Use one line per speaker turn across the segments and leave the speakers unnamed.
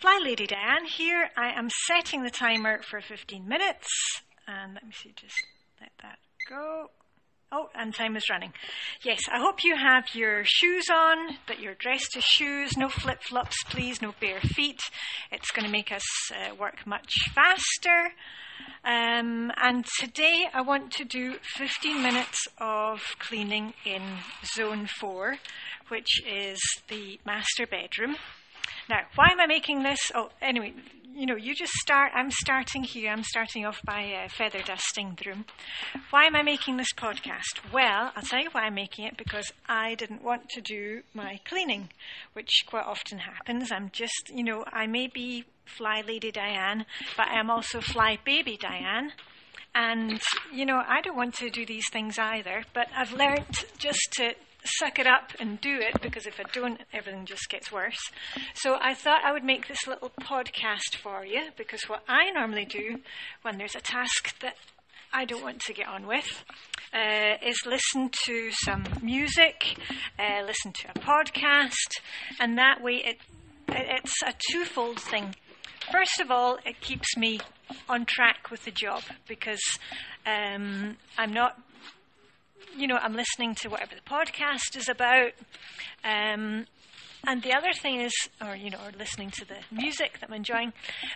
Fly Lady Diane here. I am setting the timer for 15 minutes. And let me see, just let that go. Oh, and time is running. Yes, I hope you have your shoes on, that you're dressed as shoes. No flip-flops, please, no bare feet. It's going to make us work much faster. And today I want to do 15 minutes of cleaning in Zone 4, which is the master bedroom. Now, why am I making this? Oh, anyway, you just start. I'm starting here. I'm starting off by feather dusting the room. Why am I making this podcast? Well, I'll tell you why I'm making it, because I didn't want to do my cleaning, which quite often happens. I'm just, I may be Fly Lady Diane, but I am also Fly Baby Diane. And, I don't want to do these things either, but I've learned just to suck it up and do it, because if I don't, everything just gets worse. So I thought I would make this little podcast for you, because what I normally do when there's a task that I don't want to get on with is listen to some music, listen to a podcast, and that way it's a twofold thing. First of all, it keeps me on track with the job, because I'm not, I'm listening to whatever the podcast is about. And the other thing is, or listening to the music that I'm enjoying.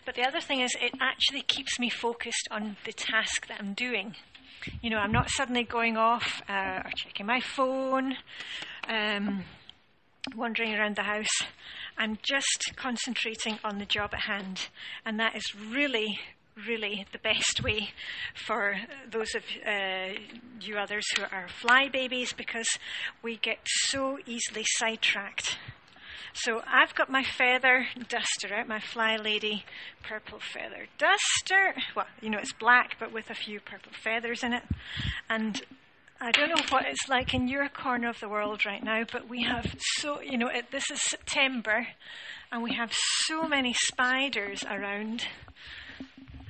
But the other thing is, it actually keeps me focused on the task that I'm doing. I'm not suddenly going off or checking my phone, wandering around the house. I'm just concentrating on the job at hand. And that is really the best way for those of you others who are fly babies, because we get so easily sidetracked. So I've got my feather duster out, my Fly Lady purple feather duster. Well, it's black, but with a few purple feathers in it. And I don't know what it's like in your corner of the world right now, but we have this is September, and we have so many spiders around.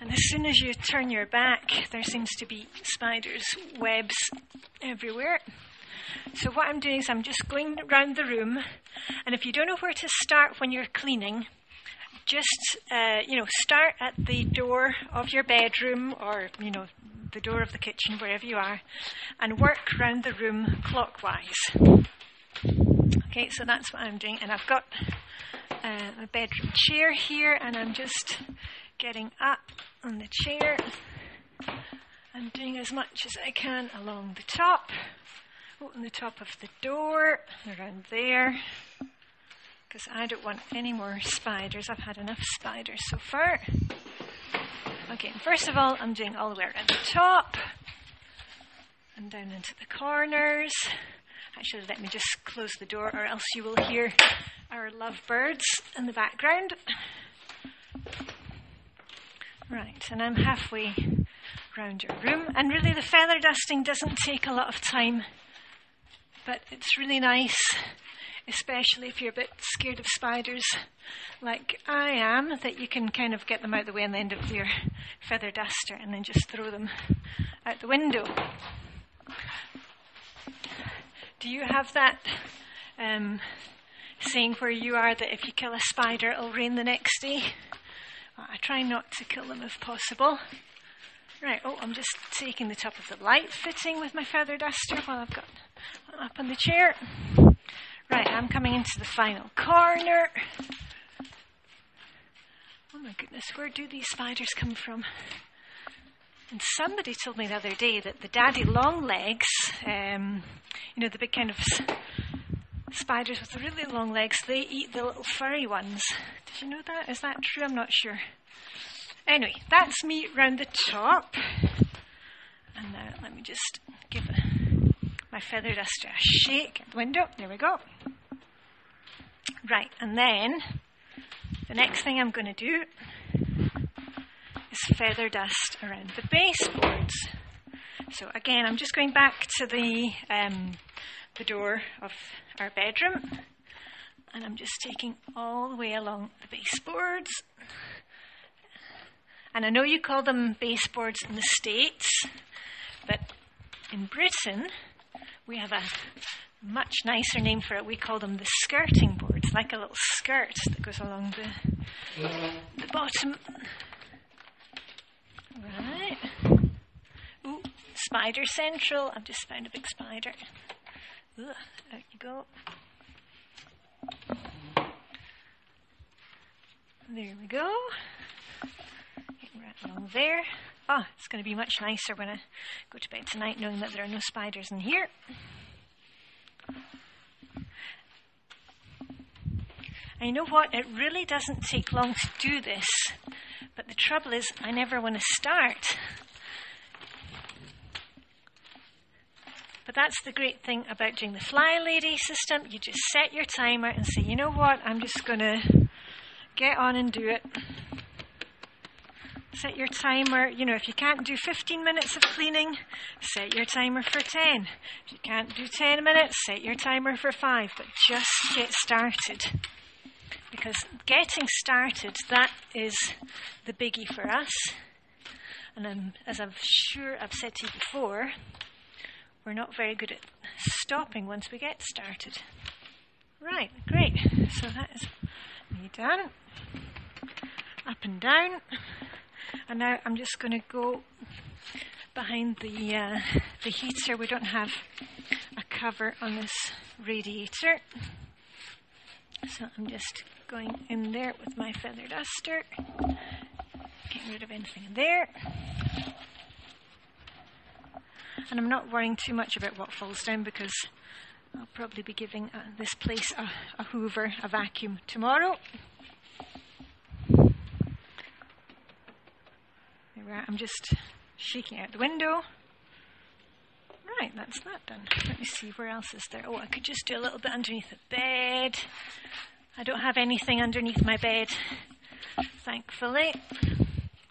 And as soon as you turn your back, there seems to be spiders' webs everywhere. So what I'm doing is I'm just going around the room. And if you don't know where to start when you're cleaning, just, start at the door of your bedroom, or, the door of the kitchen, wherever you are, and work around the room clockwise. Okay, so that's what I'm doing. And I've got a bedroom chair here, and I'm just getting up on the chair and doing as much as I can along the top. Open the top of the door, around there, because I don't want any more spiders. I've had enough spiders so far. Okay, first of all, I'm doing all the way around the top and down into the corners. Actually, let me just close the door, or else you will hear our lovebirds in the background. Right, and I'm halfway around your room. And really, the feather dusting doesn't take a lot of time, but it's really nice, especially if you're a bit scared of spiders like I am, that you can kind of get them out the way on the end of your feather duster and then just throw them out the window. Do you have that saying where you are, that if you kill a spider, it'll rain the next day? Well, I try not to kill them if possible. Right, I'm just taking the top of the light fitting with my feather duster while I've got one up on the chair. Right, I'm coming into the final corner. Oh my goodness, where do these spiders come from? And somebody told me the other day that the daddy long legs, the big kind of spiders with the really long legs, they eat the little furry ones. Did you know that? Is that true? I'm not sure. Anyway, that's me round the top. And now let me just give my feather duster a shake at the window. There we go. Right, and then the next thing I'm going to do is feather dust around the baseboards. So again, I'm just going back to the door of our bedroom, and I'm just taking all the way along the baseboards. And I know you call them baseboards in the States, but in Britain we have a much nicer name for it. We call them the skirting boards, like a little skirt that goes along the bottom. Right. Ooh, spider central. I've just found a big spider. Ugh, out you go. There we go. Getting right along there. Oh, it's going to be much nicer when I go to bed tonight knowing that there are no spiders in here. And you know what? It really doesn't take long to do this. But the trouble is, I never want to start. But that's the great thing about doing the Fly Lady system. You just set your timer and say, you know what? I'm just going to get on and do it. Set your timer. You know, if you can't do 15 minutes of cleaning, set your timer for 10. If you can't do 10 minutes, set your timer for 5. But just get started. Because getting started, that is the biggie for us. And as I'm sure I've said to you before, we're not very good at stopping once we get started. Right, great. So that is me done. Up and down. And now I'm just going to go behind the heater. We don't have a cover on this radiator. So I'm just going in there with my feather duster, getting rid of anything in there. And I'm not worrying too much about what falls down because I'll probably be giving this place a hoover, a vacuum tomorrow. There we are. I'm just shaking out the window. Right, that's that done. Let me see, where else is there? Oh, I could just do a little bit underneath the bed. I don't have anything underneath my bed, thankfully.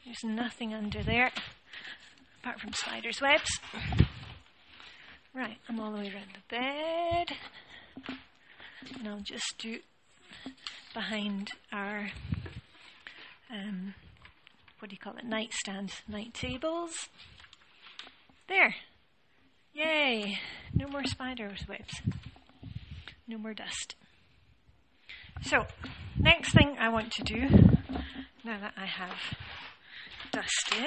There's nothing under there, apart from spiders' webs. Right, I'm all the way around the bed. And I'll just do behind our, what do you call it, nightstands, night tables. There. Yay! No more spiders' webs. No more dust. So, next thing I want to do, now that I have dusted,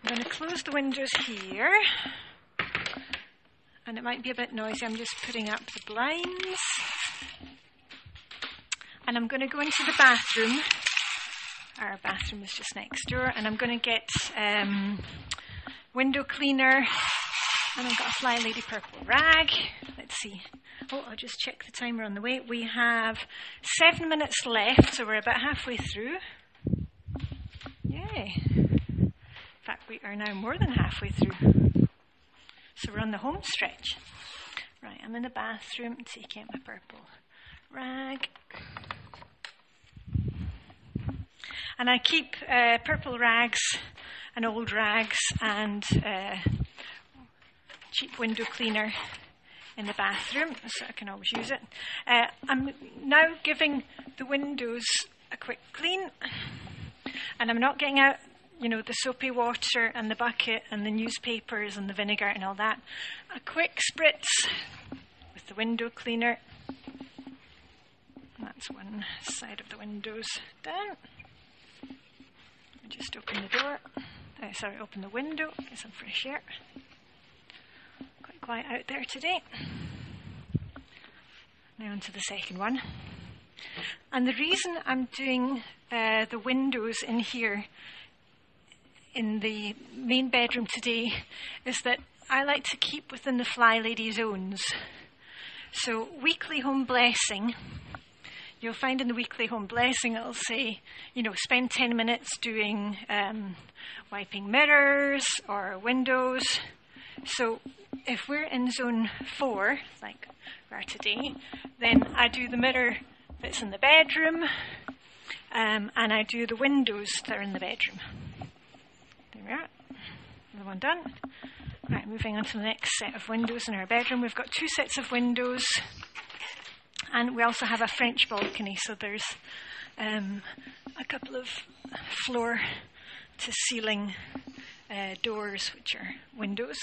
I'm going to close the windows here. And it might be a bit noisy, I'm just putting up the blinds. And I'm going to go into the bathroom. Our bathroom is just next door. And I'm going to get window cleaner. And I've got a Fly Lady purple rag. Let's see. Oh, I'll just check the timer on the way. We have 7 minutes left, so we're about halfway through. Yay. In fact, we are now more than halfway through. So we're on the home stretch. Right, I'm in the bathroom, taking out my purple rag. And I keep purple rags and old rags and cheap window cleaner in the bathroom, so I can always use it. I'm now giving the windows a quick clean, and I'm not getting out, you know, the soapy water and the bucket and the newspapers and the vinegar and all that. A quick spritz with the window cleaner. That's one side of the windows done. Just open the door. Open the window, get some fresh air. Quite quiet out there today. Now on to the second one. And the reason I'm doing the windows in here in the main bedroom today is that I like to keep within the Fly Lady zones. So weekly home blessing, you'll find in the weekly home blessing it'll say, you know, spend 10 minutes doing wiping mirrors or windows. So if we're in zone 4, like we are today, then I do the mirror that's in the bedroom, and I do the windows that are in the bedroom. There we are. Another one done. Right, moving on to the next set of windows in our bedroom. We've got 2 sets of windows, and we also have a French balcony, so there's a couple of floor to ceiling doors, which are windows.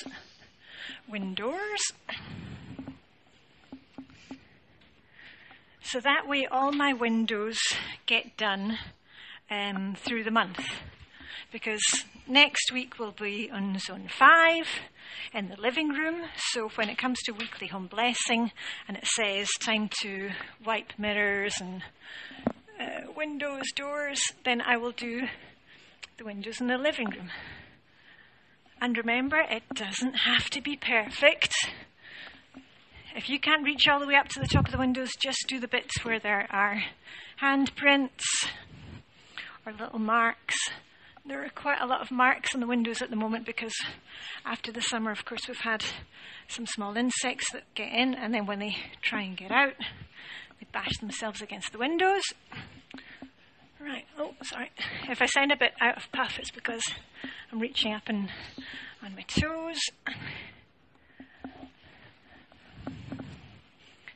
Windows. So that way all my windows get done through the month. Because next week we'll be on Zone 5 in the living room. So when it comes to weekly home blessing and it says time to wipe mirrors and windows, doors, then I will do the windows in the living room. And remember, it doesn't have to be perfect. If you can't reach all the way up to the top of the windows, just do the bits where there are handprints or little marks. There are quite a lot of marks on the windows at the moment because after the summer, of course, we've had some small insects that get in, and then when they try and get out, they bash themselves against the windows. Right, oh, sorry. If I sound a bit out of puff, it's because I'm reaching up and on my toes.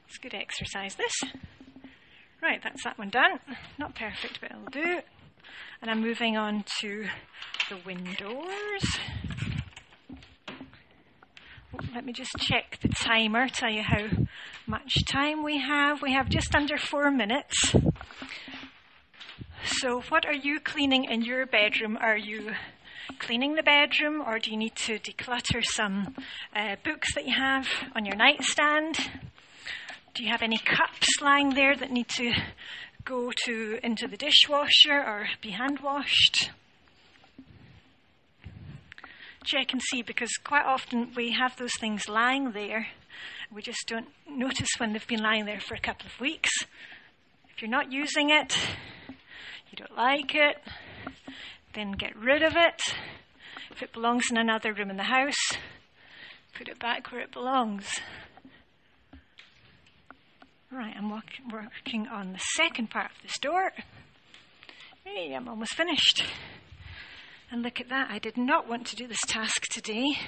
It's good exercise, this. Right, that's that one done. Not perfect, but it'll do. And I'm moving on to the windows. Oh, let me just check the timer, tell you how much time we have. We have just under 4 minutes. So what are you cleaning in your bedroom? Are you cleaning the bedroom, or do you need to declutter some books that you have on your nightstand? Do you have any cups lying there that need to go into the dishwasher or be hand washed? Check and see, because quite often we have those things lying there. We just don't notice when they've been lying there for a couple of weeks. If you're not using it, you don't like it, then get rid of it. If it belongs in another room in the house, put it back where it belongs. Right, I'm working on the second part of this door. Hey, I'm almost finished. And look at that, I did not want to do this task today.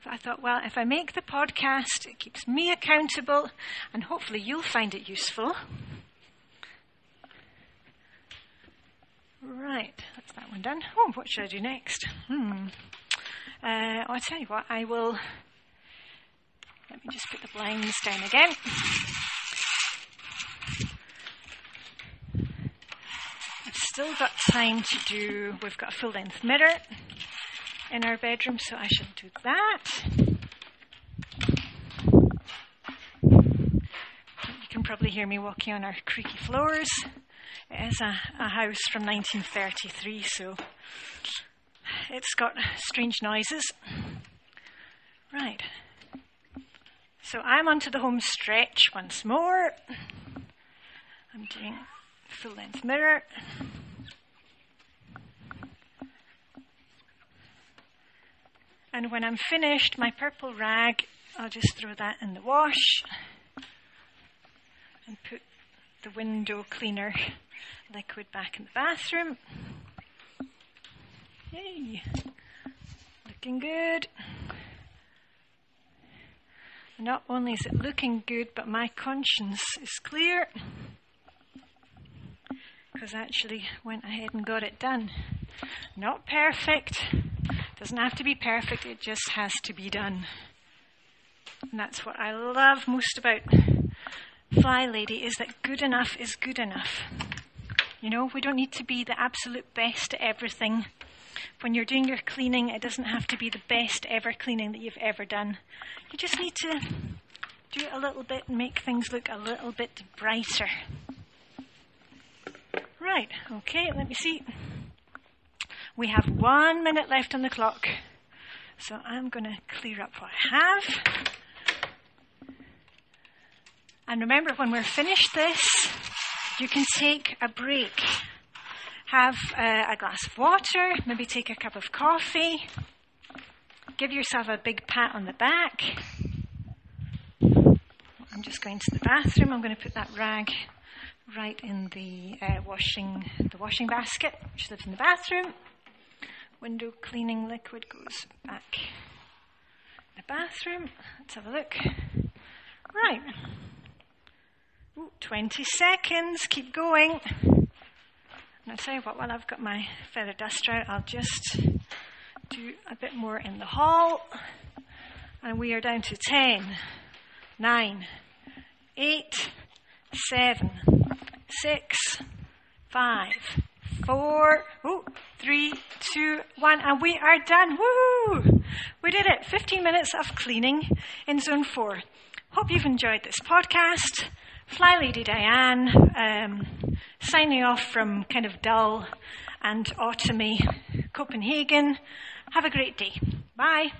But I thought, well, if I make the podcast, it keeps me accountable, and hopefully you'll find it useful. Right, that's that one done. Oh, what should I do next? I'll tell you what, I will... Let me just put the blinds down again. I've still got time to do... We've got a full-length mirror in our bedroom, so I shall do that. You can probably hear me walking on our creaky floors. It is a house from 1933, so it's got strange noises. Right. So I'm onto the home stretch once more. I'm doing full-length mirror. And when I'm finished, my purple rag, I'll just throw that in the wash and put the window cleaner liquid back in the bathroom. Yay! Looking good. Not only is it looking good, but my conscience is clear, because I actually went ahead and got it done. Not perfect. Doesn't have to be perfect, it just has to be done. And that's what I love most about Fly Lady, is that good enough is good enough. You know, we don't need to be the absolute best at everything. When you're doing your cleaning, it doesn't have to be the best ever cleaning that you've ever done. You just need to do it a little bit and make things look a little bit brighter. Right, okay, let me see. We have 1 minute left on the clock. So I'm going to clear up what I have. And remember, when we're finished this, you can take a break. Have a glass of water, maybe take a cup of coffee. Give yourself a big pat on the back. I'm just going to the bathroom. I'm going to put that rag right in the washing basket, which lives in the bathroom. Window cleaning liquid goes back in the bathroom. Let's have a look. Right. Ooh, 20 seconds. Keep going. And I'll tell you what, while I've got my feather duster out, I'll just do a bit more in the hall. And we are down to 10, 9, 8, 7, 6, 5, 4, 3, 2, 1, and we are done. Woo! We did it. 15 minutes of cleaning in Zone 4. Hope you've enjoyed this podcast. Fly Lady Diane, signing off from kind of dull and autumny Copenhagen. Have a great day. Bye.